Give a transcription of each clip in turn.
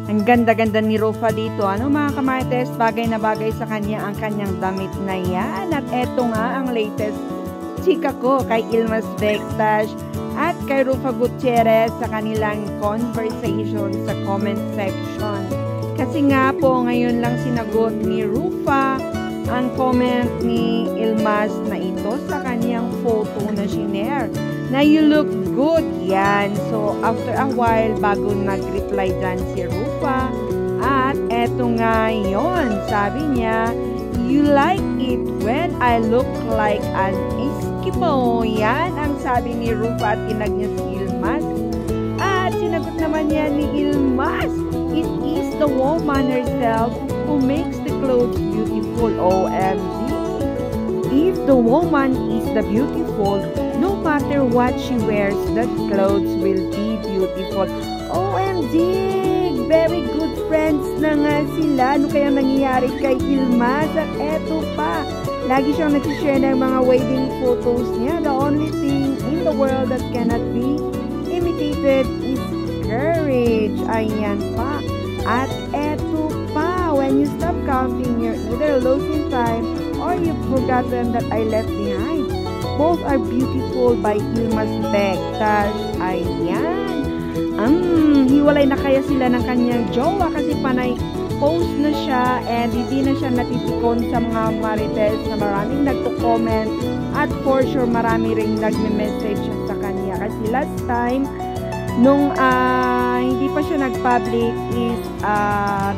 Ang ganda-ganda ni Rufa dito. Ano mga kamartes, bagay na bagay sa kanya ang kanyang damit na yan. At eto nga ang latest chika ko kay Ilmas Bektash at kay Rufa Gutierrez sa kanilang conversation sa comment section. Kasi nga po, ngayon lang sinagot ni Rufa ang comment ni Ilmas na ito sa kanyang photo na shinare. Na you look good, yan. So, after a while, bago nag-reply dyan si Rufa. At eto nga yun, sabi niya, you like it when I look like an Eskimo. Yan ang sabi ni Rufa at tinag niya si Ilmas. At sinagot naman niya ni Ilmas, it is the woman herself who makes the clothes beautiful. OMG. If the woman is the beautiful, no matter what she wears, that clothes will be beautiful. OMG! Very good friends na nga sila. Ano kaya nangyayari kay Ilmas? At eto pa, lagi siyang nagsishare ng mga wedding photos niya. The only thing in the world that cannot be imitated is courage. Ayan pa. At eto pa, when you stop counting, you're either losing time or you've forgotten that I left behind. Both are beautiful by Ilmas Bektash. Ayan. Hiwalay na kaya sila ng kanyang jowa kasi panay post na siya and hindi na siya natitikon sa mga marites na maraming nagko-comment at for sure marami ring nagme-message sa kanya. Kasi last time, nung hindi pa siya nag-public is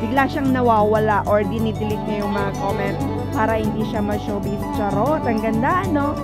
bigla siyang nawawala or dinidelete niya yung mga comment para hindi siya ma-showbiz. Charot. Ang ganda, no?